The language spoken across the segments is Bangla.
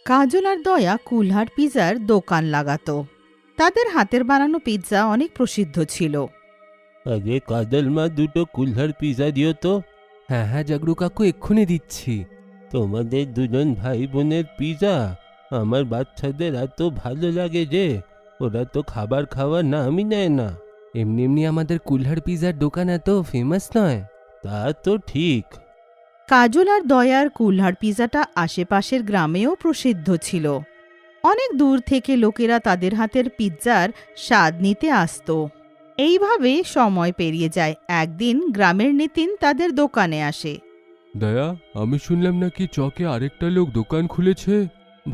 কাজল আর দয়া কুলহার পিৎজার দোকান লাগাতো। তাদের হাতের বানানো পিৎজা অনেক প্রসিদ্ধ ছিল। আরে কাজল মা, দুটো কুলহার পিৎজা দিও তো। হ্যাঁ হ্যাঁ জাগরু কাকু, এক্ষুনি দিচ্ছি। তোমাদের দুজন ভাই বোনের পিৎজা আমার বাচ্চাদের এত ভালো লাগে যে ওরা তো খাবার খাওয়ার নামই নেয় না। এমনি এমনি আমাদের কুলহার পিৎজার দোকান এত ফেমাস নয়। তা তো ঠিক। কাজল আর দয়ার কুলহার পিৎজাটা আশেপাশের গ্রামেও প্রসিদ্ধ ছিল। অনেক দূর থেকে লোকেরা তাদের হাতের পিৎজার স্বাদ নিতে আসতো। এইভাবে সময় পেরিয়ে যায়। একদিন গ্রামের নিতিন তাদের দোকানে আসে। দয়া, আমি শুনলাম নাকি চকে আরেকটা লোক দোকান খুলেছে।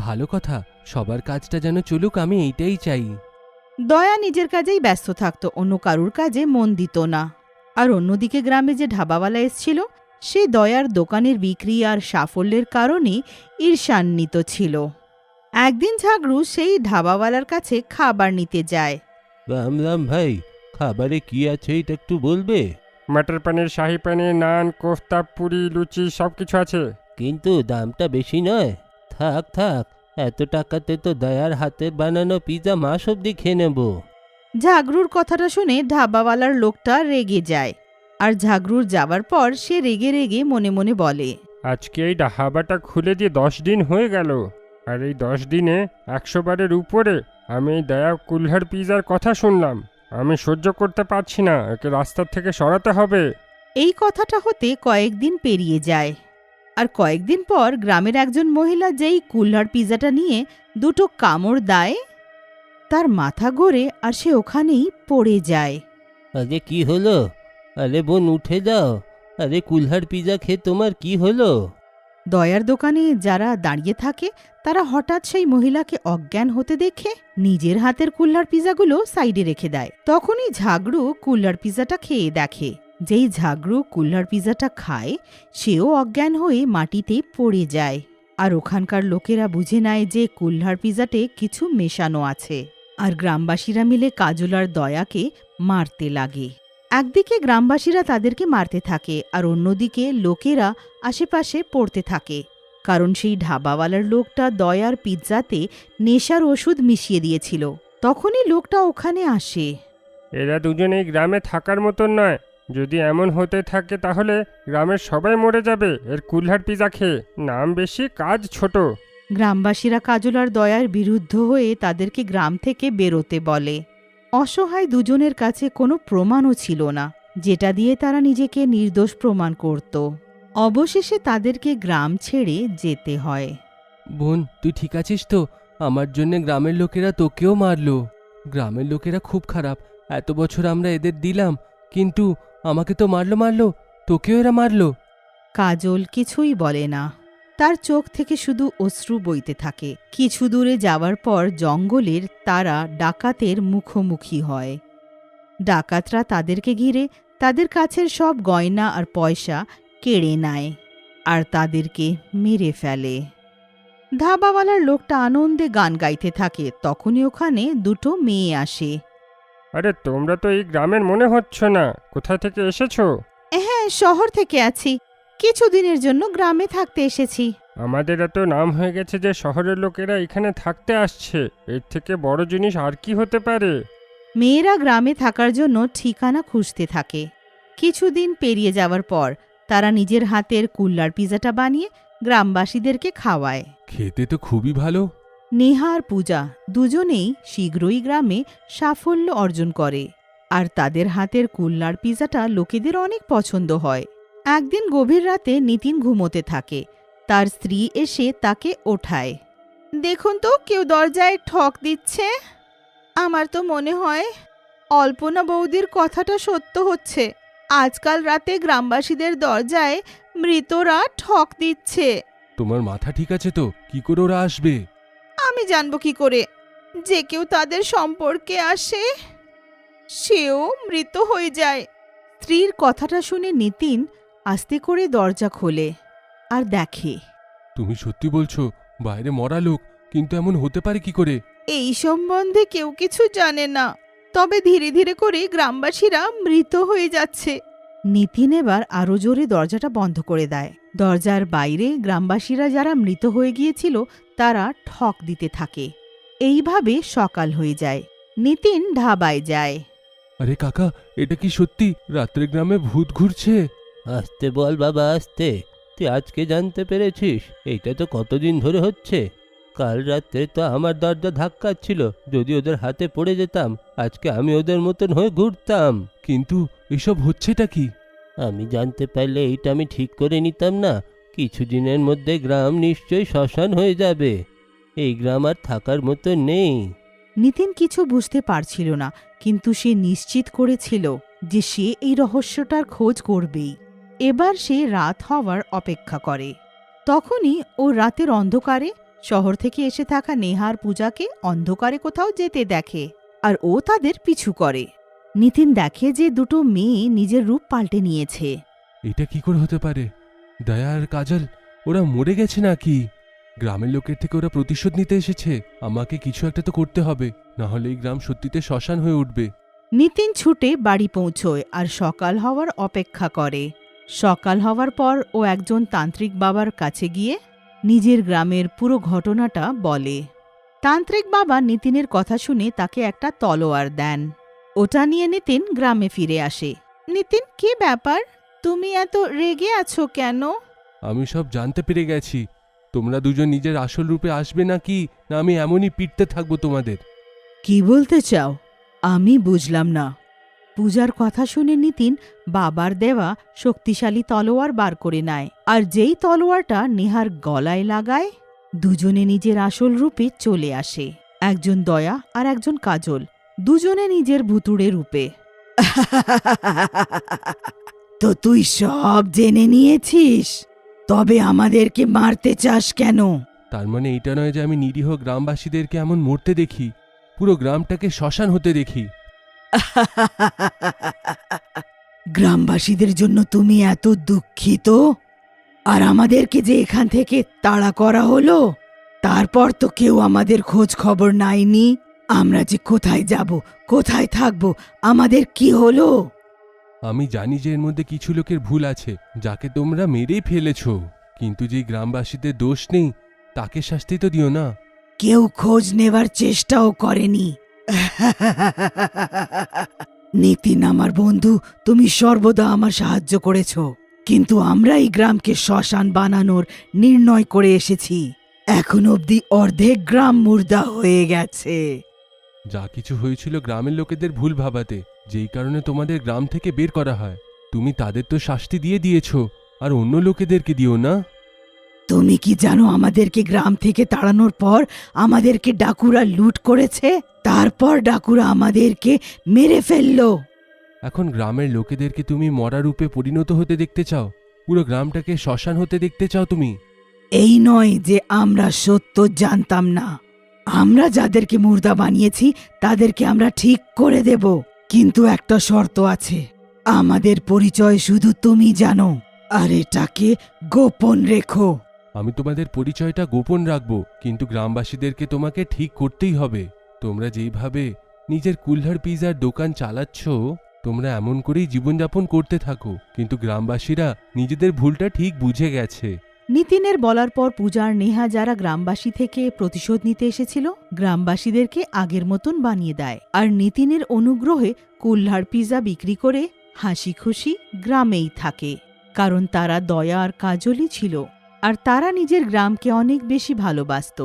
ভালো কথা, সবার কাজটা যেন চলুক, আমি এইটাই চাই। দয়া নিজের কাজেই ব্যস্ত থাকত, অন্য কারুর কাজে মন দিত না। আর অন্যদিকে গ্রামে যে ঢাবাওয়ালা এসেছিল, সে দয়ার দোকানের বিক্রি আর সাফল্যের কারণে ঈর্ষান্বিত ছিল। একদিন ঝাগড়ু সেই ঢাবাওয়ালার কাছে খাবার নিতে যায়। রাম রাম ভাই, খাবারে কি আছে এটা একটু বলবে? মটর পনির, শাহি পনির, নান, কোফতা, পুরি, লুচি সব কিছু আছে। কিন্তু দামটা বেশি নয়? থাক থাক, এত টাকাতে তো দয়ার হাতের বানানো পিৎজা মাস অব্দি খেয়ে নেব। ঝাগড়ুর কথাটা শুনে ঢাবাওয়ালার লোকটা রেগে যায়। আর ঝাগড়ুর যাবার পর সে রেগে রেগে মনে মনে বলে, আজকে এই ধাবাটা খুলে দিয়ে 10 দিন হয়ে গেল, আর এই 10 দিনে 100 বারের উপরে আমি এই দয়া কুলহার পিৎজার কথা শুনলাম। আমি সহ্য করতে পারছি না, একে রাস্তার থেকে সরাতে হবে। এই কথাটা হতে কয়েকদিন পেরিয়ে যায়। আর কয়েকদিন পর গ্রামের একজন মহিলা যেই কুলহার পিৎজাটা নিয়ে দুটো কামড় দেয়, তার মাথা ঘোরে আর সে ওখানেই পড়ে যায়। আরে কি হলো? আরে বোন, উঠে যাও। আরে কুলহার পিৎজা খেয়ে তোমার কি হলো? দয়ার দোকানে যারা দাঁড়িয়ে থাকে তারা হঠাৎ সেই মহিলাকে অজ্ঞান হতে দেখে নিজের হাতের কুলহার পিৎজাগুলো সাইডে রেখে দেয়। তখনই ঝাগড়ু কুলহার পিৎজাটা খেয়ে দেখে। যেই ঝাগড়ু কুলহার পিৎজাটা খায়, সেও অজ্ঞান হয়ে মাটিতে পড়ে যায়। আর ওখানকার লোকেরা বুঝে নেয় যে কুলহার পিৎজাতে কিছু মেশানো আছে। আর গ্রামবাসীরা মিলে কাজল আর দয়াকে মারতে লাগে। একদিকে গ্রামবাসীরা তাদেরকে মারতে থাকে আর অন্যদিকে লোকেরা আশেপাশে পড়তে থাকে, কারণ সেই ঢাবাওয়ালার লোকটা দয়ার পিৎজাতে নেশার ওষুধ মিশিয়ে দিয়েছিল। তখনই লোকটা ওখানে আসে। এরা দুজনেই গ্রামে থাকার মতন নয়। যদি এমন হতে থাকে তাহলে গ্রামের সবাই মরে যাবে এর কুলহার পিৎজা খেয়ে। নাম বেশি, কাজ ছোট। গ্রামবাসীরা কাজল আর দয়ার বিরুদ্ধ হয়ে তাদেরকে গ্রাম থেকে বেরোতে বলে। অসহায় দুজনের কাছে কোনো প্রমাণও ছিল না, যেটা দিয়ে তারা নিজেকে নির্দোষ প্রমাণ করত। অবশেষে তাদেরকে গ্রাম ছেড়ে যেতে হয়। বোন, তুই ঠিক আছিস তো? আমার জন্য গ্রামের লোকেরা তোকেও মারলো। গ্রামের লোকেরা খুব খারাপ। এত বছর আমরা এদের দিলাম, কিন্তু আমাকে তো মারলো, তোকেও এরা মারলো। কাজল কিছুই বলে না, তার চোখ থেকে শুধু অশ্রু বইতে থাকে। কিছু দূরে যাওয়ার পর জঙ্গলের তারা ডাকাতের মুখোমুখি হয়। ডাকাতরা তাদেরকে ঘিরে তাদের কাছের সব গয়না আর পয়সা কেড়ে নেয় আর তাদেরকে মেরে ফেলে। ধাবাওয়ালার লোকটা আনন্দে গান গাইতে থাকে। তখনই ওখানে দুটো মেয়ে আসে। আরে তোমরা তো এই গ্রামের মনে হচ্ছ না, কোথায় থেকে এসেছো? হ্যাঁ, শহর থেকে আছি, কিছুদিনের জন্য গ্রামে থাকতে এসেছি। আমাদের এত নাম হয়ে গেছে যে শহরের লোকেরা এখানে থাকতে আসছে। এর থেকে বড় জিনিস আর কি হতে পারে? মেয়েরা গ্রামে থাকার জন্য ঠিকানা খুঁজতে থাকে। কিছুদিন পেরিয়ে যাওয়ার পর তারা নিজের হাতের কুলহার পিৎজাটা বানিয়ে গ্রামবাসীদেরকে খাওয়ায়। খেতে তো খুবই ভালো। নেহা আর পূজা দুজনেই শীঘ্রই গ্রামে সাফল্য অর্জন করে আর তাদের হাতের কুলহার পিৎজাটা লোকেদের অনেক পছন্দ হয়। একদিন গভীর রাতে নিতিন ঘুমোতে থাকে। তার স্ত্রী এসে তাকে ওঠায়। দেখুন তো, কেউ দরজায় ঠক দিচ্ছে। আমার তো মনে হয় অল্পনা বৌদির কথাটা সত্য হচ্ছে। আজকাল রাতে গ্রামবাসীদের দরজায় মৃতরা ঠক দিচ্ছে। তোমার মাথা ঠিক আছে তো? কি করে ওরা আসবে? আমি জানবো কি করে? যে কেউ তাদের সম্পর্কে আসে সেও মৃত হয়ে যায়। স্ত্রীর কথাটা শুনে নিতিন আস্তে করে দরজা খোলে আর দেখে। তুমি সত্যি বলছো? বাইরে মরা লোক, কিন্তু এমন হতে পারে কি করে? এই সম্বন্ধে কেউ কিছু জানে না, তবে ধীরে ধীরে করে গ্রামবাসীরা মৃত হয়ে যাচ্ছে। নিতিন এবার আরো জোরে দরজাটা বন্ধ করে দেয়। দরজার বাইরে গ্রামবাসীরা যারা মৃত হয়ে গিয়েছিল তারা ঠক দিতে থাকে। এইভাবে সকাল হয়ে যায়। নিতিন ধাবায় যায়। আরে কাকা, এটা কি সত্যি রাত্রে গ্রামে ভূত ঘুরছে? আসতে বল বাবা, আসতে। তুই আজকে জানতে পেরেছিস? এইটা তো কতদিন ধরে হচ্ছে। কাল রাত্রে তো আমার দরজা ধাক্কাচ্ছিল। যদি ওদের হাতে পড়ে যেতাম, আজকে আমি ওদের মতন হয়ে ঘুরতাম। কিন্তু এসব হচ্ছেটা কি? আমি জানতে পারলে এইটা আমি ঠিক করে নিতাম না। কিছুদিনের মধ্যে গ্রাম নিশ্চয়ই শ্মশান হয়ে যাবে। এই গ্রাম আর থাকার মতো নেই। নিতিন কিছু বুঝতে পারছিল না, কিন্তু সে নিশ্চিত করেছিল যে সে এই রহস্যটার খোঁজ করবেই। এবার সে রাত হওয়ার অপেক্ষা করে। তখনই ও রাতের অন্ধকারে শহর থেকে এসে থাকা নেহার পূজাকে অন্ধকারে কোথাও যেতে দেখে, আর ও তাদের পিছু করে। নিতিন দেখে যে দুটো মেয়ে নিজের রূপ পাল্টে নিয়েছে। এটা কি করে হতে পারে? দয়া আর কাজল ওরা মরে গেছে নাকি? গ্রামের লোকের থেকে ওরা প্রতিশোধ নিতে এসেছে। আমাকে কিছু একটা তো করতে হবে, না হলে এই গ্রাম সত্যিতে শ্মশান হয়ে উঠবে। নিতিন ছুটে বাড়ি পৌঁছয় আর সকাল হওয়ার অপেক্ষা করে। সকাল হওয়ার পর ও একজন তান্ত্রিক বাবার কাছে গিয়ে নিজের গ্রামের পুরো ঘটনাটা বলে। তান্ত্রিক বাবা নিতিনের কথা শুনে তাকে একটা তলোয়ার দেন। ওটা নিয়ে নিতিন গ্রামে ফিরে আসে। নিতিন, কি ব্যাপার? তুমি এত রেগে আছো কেন? আমি সব জানতে পেরে গেছি। তোমরা দুজন নিজের আসল রূপে আসবে নাকি, না আমি এমনই পিটতে থাকবো তোমাদের? কি বলতে চাও? আমি বুঝলাম না। পূজার কথা শুনে নিতিন বাবার দেওয়া শক্তিশালী তলোয়ার বার করে নেয়, আর যেই তলোয়ারটা নেহার গলায় লাগায়, দুজনে নিজের আসল রূপে চলে আসে। একজন দয়া আর একজন কাজল, দুজনে নিজের ভুতুড়ে রূপে। তো তুই সব জেনে নিয়েছিস? তবে আমাদেরকে মারতে চাস কেন? তার মানে এইটা নয় যে আমি নিরীহ গ্রামবাসীদেরকে এমন মরতে দেখি, পুরো গ্রামটাকে শ্মশান হতে দেখি। গ্রামবাসীদের জন্য তুমি এত দুঃখিত? আর আমাদেরকে যে এখান থেকে তাড়া করা হলো, তারপর তো কেউ আমাদের খোঁজ খবর নাইনি। আমরা যে কোথায় যাব, কোথায় থাকব, আমাদের কি হলো? আমি জানি যে এর মধ্যে কিছু লোকের ভুল আছে, যাকে তোমরা মেরেই ফেলেছো। কিন্তু যে গ্রামবাসীদের দোষ নেই, তাকে শাস্তি তো দিও না। কেউ খোঁজ নেবার চেষ্টাও করেনি। নিতিন আমার বন্ধু, তুমি সর্বদা আমার সাহায্য করেছ, কিন্তু আমরা এই গ্রামকে শ্মশান বানানোর নির্ণয় করে এসেছি। এখন অবধি অর্ধেক গ্রাম মুর্দা হয়ে গেছে। যা কিছু হয়েছিল গ্রামের লোকেদের ভুল ভাবাতে, যেই কারণে তোমাদের গ্রাম থেকে বের করা হয়। তুমি তাদের তো শাস্তি দিয়ে দিয়েছো, আর অন্য লোকেদেরকে দিও না। তুমি কি জানো আমাদেরকে গ্রাম থেকে তাড়ানোর পর আমাদেরকে ডাকুরা লুট করেছে? তারপর ডাকুরা আমাদেরকে মেরে ফেললো। এখন গ্রামের লোকেদেরকে তুমি মরা রূপে পরিণত হতে দেখতে চাও? পুরো গ্রামটাকে শ্মশান হতে দেখতে চাও তুমি? এই নয় যে আমরা সত্য জানতাম না। আমরা যাদেরকে মুর্দা বানিয়েছি তাদেরকে আমরা ঠিক করে দেব, কিন্তু একটা শর্ত আছে। আমাদের পরিচয় শুধু তুমি জানো, আর এটাকে গোপন রেখো। আমি তোমাদের পরিচয়টা গোপন রাখবো, কিন্তু গ্রামবাসীদেরকে তোমাকে ঠিক করতেই হবে। তোমরা যেইভাবে নিজের কুল্হার পিজার দোকান চালাচ্ছ, তোমরা এমন করেই জীবনযাপন করতে থাকো, কিন্তু গ্রামবাসীরা নিজেদের ভুলটা ঠিক বুঝে গেছে। নিতিনের বলার পর পূজার নেহা, যারা গ্রামবাসী থেকে প্রতিশোধ নিতে এসেছিল, গ্রামবাসীদেরকে আগের মতন বানিয়ে দেয়, আর নিতিনের অনুগ্রহে কুল্হার পিজা বিক্রি করে হাসি খুশি গ্রামেই থাকে। কারণ তারা দয়া আর কাজলই ছিল, আর তারা নিজের গ্রামকে অনেক বেশি ভালোবাসত।